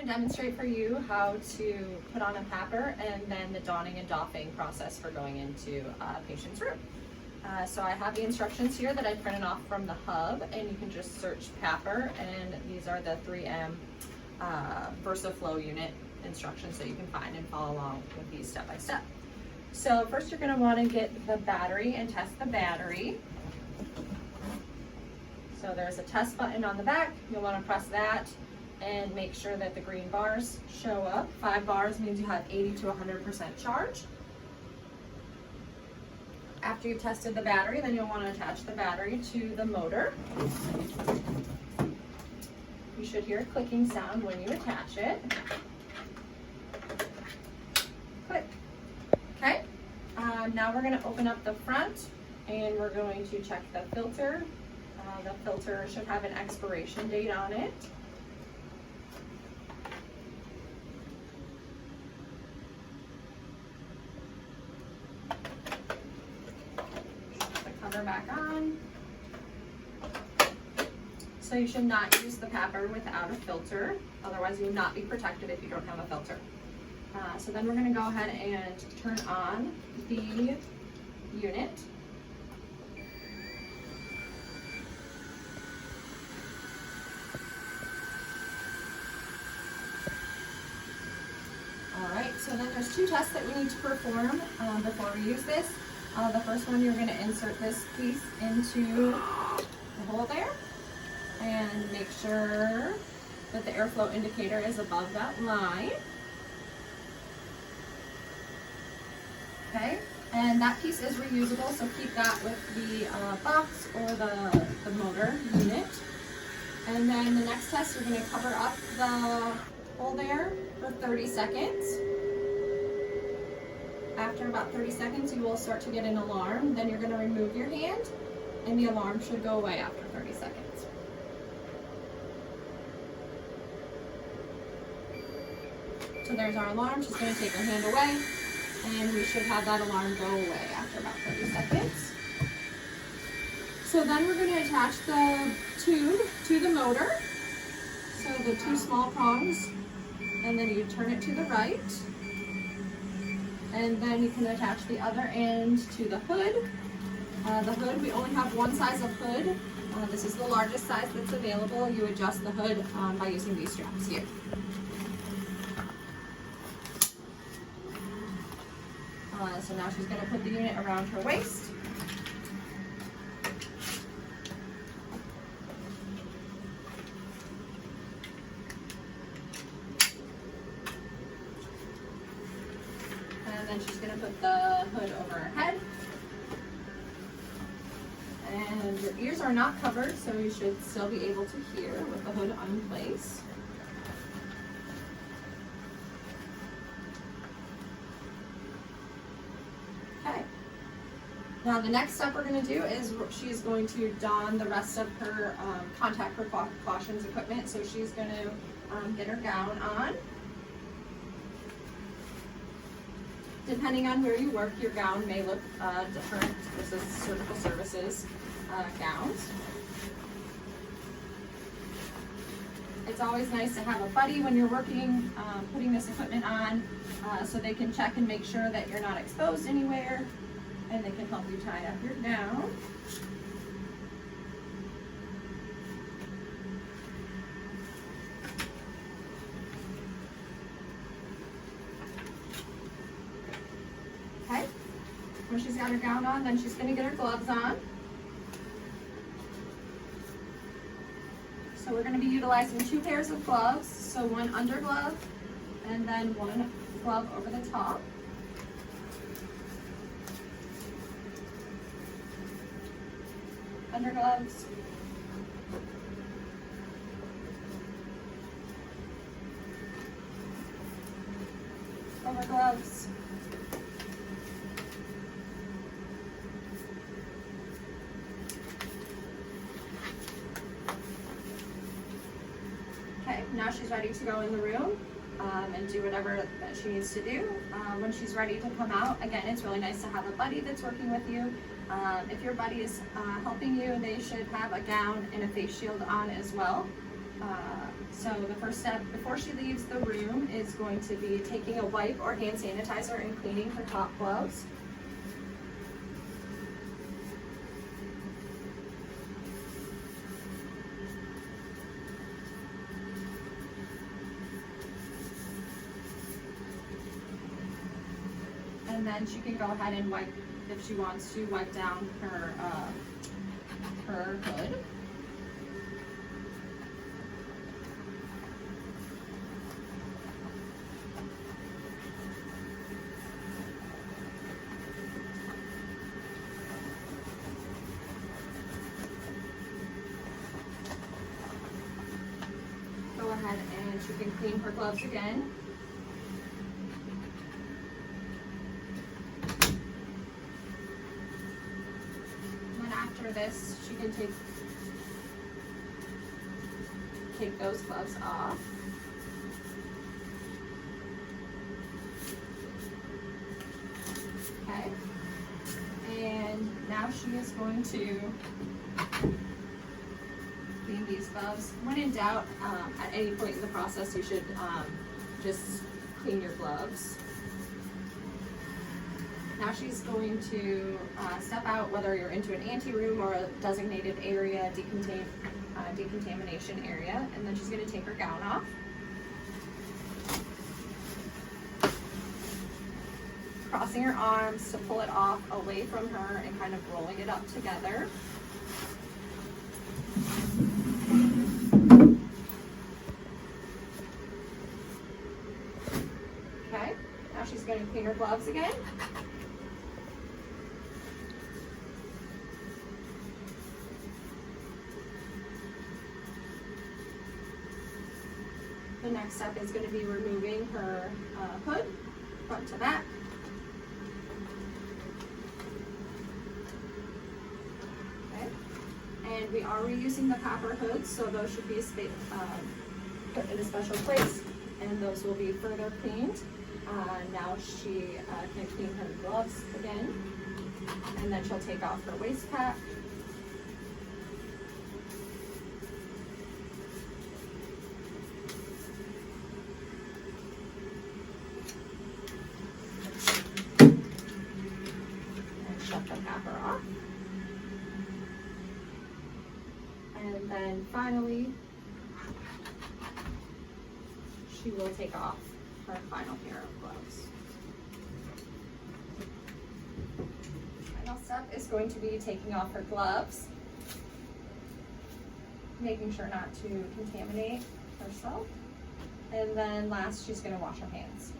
going to demonstrate for you how to put on a PAPR and then the donning and doffing process for going into a patient's room. So I have the instructions here that I printed off from the hub, and you can just search PAPR, and these are the 3M Versaflo unit instructions that you can find and follow along with these step by step. So first you're going to want to get the battery and test the battery. So there's a test button on the back. You'll want to press that and make sure that the green bars show up. 5 bars means you have 80 to 100% charge. After you've tested the battery, then you'll want to attach the battery to the motor. You should hear a clicking sound when you attach it. Click. Okay. Now we're going to open up the front and we're going to check the filter. The filter should have an expiration date on it. Put the cover back on. So you should not use the PAPR without a filter, otherwise you will not be protected if you don't have a filter. So then we're going to go ahead and turn on the unit. Alright, so then there's 2 tests that we need to perform before we use this. The first one, you're going to insert this piece into the hole there and make sure that the airflow indicator is above that line. Okay, and that piece is reusable, so keep that with the box or the motor unit. And then the next test, you're going to cover up the hole there for 30 seconds. After about 30 seconds, you will start to get an alarm. Then you're going to remove your hand, and the alarm should go away after 30 seconds. So there's our alarm. She's going to take her hand away, and we should have that alarm go away after about 30 seconds. So then we're going to attach the tube to the motor. So the 2 small prongs, and then you turn it to the right. And then you can attach the other end to the hood. The hood, we only have one size of hood. This is the largest size that's available. You adjust the hood by using these straps here. So now she's going to put the unit around her waist. And then she's going to put the hood over her head. And your ears are not covered, so you should still be able to hear with the hood in place. Okay. Now the next step we're going to do is she's going to don the rest of her contact precautions equipment. So she's going to get her gown on. Depending on where you work, your gown may look different. This is surgical services gowns. It's always nice to have a buddy when you're working, putting this equipment on, so they can check and make sure that you're not exposed anywhere, and they can help you tie up your gown. Okay, when she's got her gown on, then she's going to get her gloves on. So we're going to be utilizing 2 pairs of gloves, so one under glove and then one glove over the top. Under gloves. Over gloves. Okay, now she's ready to go in the room and do whatever that she needs to do. When she's ready to come out, again, it's really nice to have a buddy that's working with you. If your buddy is helping you, they should have a gown and a face shield on as well. So the first step before she leaves the room is going to be taking a wipe or hand sanitizer and cleaning her top gloves. And then she can go ahead and wipe, if she wants to, wipe down her hood. Go ahead and she can clean her gloves again. After this, she can take those gloves off. Okay. And now she is going to clean these gloves. When in doubt, at any point in the process, you should just clean your gloves. Now she's going to step out, whether you're into an ante-room or a designated area, decontamination area, and then she's going to take her gown off. Crossing her arms to pull it off away from her and kind of rolling it up together. Okay, now she's going to clean her gloves again. The next step is going to be removing her hood, front to back. Okay. And we are reusing the PAPR hoods, so those should be put in a special place, and those will be further cleaned. Now she can clean her gloves again, and then she'll take off her waist cap. Shut the PAPR off. And then finally, she will take off her final pair of gloves. Final step is going to be taking off her gloves, making sure not to contaminate herself. And then last, she's going to wash her hands.